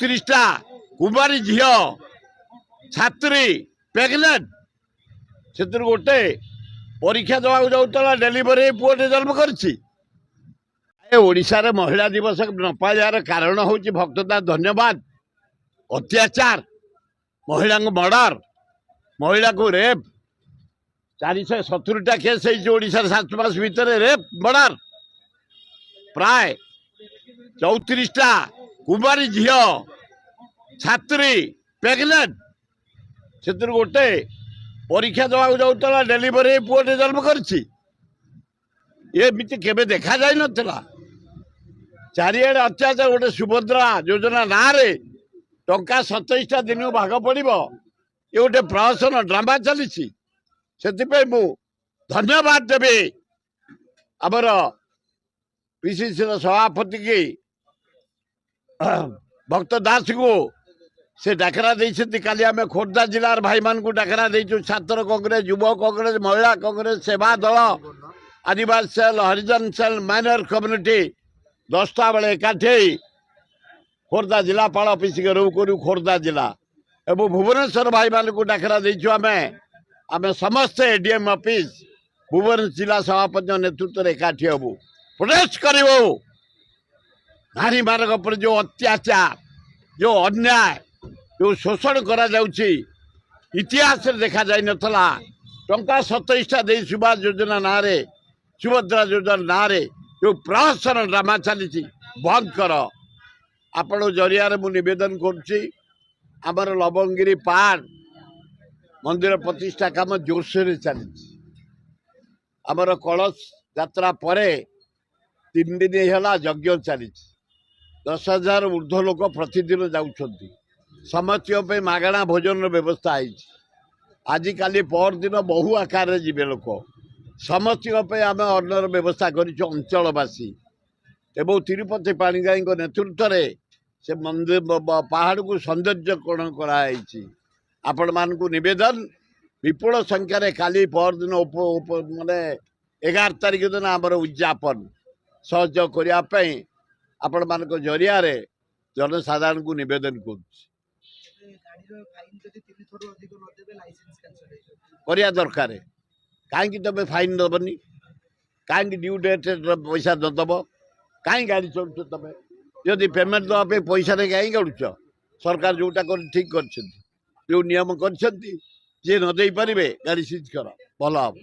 34टा कुमारी झील छात्री प्रेगनेंट से गोटे परीक्षा देवा जाऊला डेलीवरी पुओटे जन्म कर महिला दिवस न पाइबार कारण हूँ भक्तता धन्यवाद अत्याचार महिला मर्डर महिला को रेप 470टा केस ओडिशा 7 मास भितर रेप मर्डर प्राय 34टा कुमारी झील छात्री प्रेगनेंट से गोटे परीक्षा देवा जाऊला डेलीवरी पुओटे जन्म करमिति केबे देखा जाई नथिला चारिआडे अत्याचार गोटे सुभद्रा योजना ना रे टंका 27टा दिन भाग पड़ो ये गोटे प्रहसन ड्रामा चली से धन्यवाद देवी आमर पीसीसी सभापति की भक्त दास को से डाकरा देती काली आम खोर्धा जिलार भाई मान को डाकरा देचु छात्र कांग्रेस युवा कांग्रेस महिला कांग्रेस सेवा दल आदिवासी सेल हरिजन सेल माइनर कम्युनिटी 10टा बेले एकाठी खोर्धा जिलापाल अफिस करूँ खोर्धा जिला एवं भुवनेश्वर भाई मान को डाकरा देचु आम समस्ते एडीएम अफिस भुवनेश्वर जिला सभापति नेतृत्व में एकाठी हबू प्रोटेस्ट करूँ नारी मान पर जो अत्याचार जो अन्याय जो शोषण करा जाउची इतिहास देखा जाई नथला टंका 27टा दे सुभाष योजना ना रे सुभद्रा योजना ना रे जो प्रहसन ड्रामा चली बंद कर आपण जरिया मु निवेदन करुच्ची आमर लवंगिरी पार्क मंदिर प्रतिष्ठा काम जोरसोर चली आमर कलश यात्रा परे 3 दिन है यज्ञ चली 10,000 ऊर्ध्व लोक प्रतिदिन जाउछंती समस्त मागणा भोजन व्यवस्था है आजिकाली पर दिन बहु आकार जीवे लोक समस्त आम अन्नर व्यवस्था करचलवासी एवं तिरुपति पाणिग्राही नेतृत्व में से मंदिर पहाड़ को सौंदर्यकरण कराई आपण मान को निवेदन विपुल संख्यार काली पर दिन माने 11 तारिख दिन आमर उद्यापन सहयोग करने आपण मान जरिया जनसाधारण को निवेदन कर दरकार कहीं तुम फाइन दबनी कहीं ड्यू डेट पैसा नदब कहीं गाड़ी चलुच तुम जदि पेमेंट दवाई पैसा नहीं कहीं गाड़ुच सरकार जोटा कर ठीक कर जो नियम कर जी न दे पारे गाड़ी सीज कर भल हम।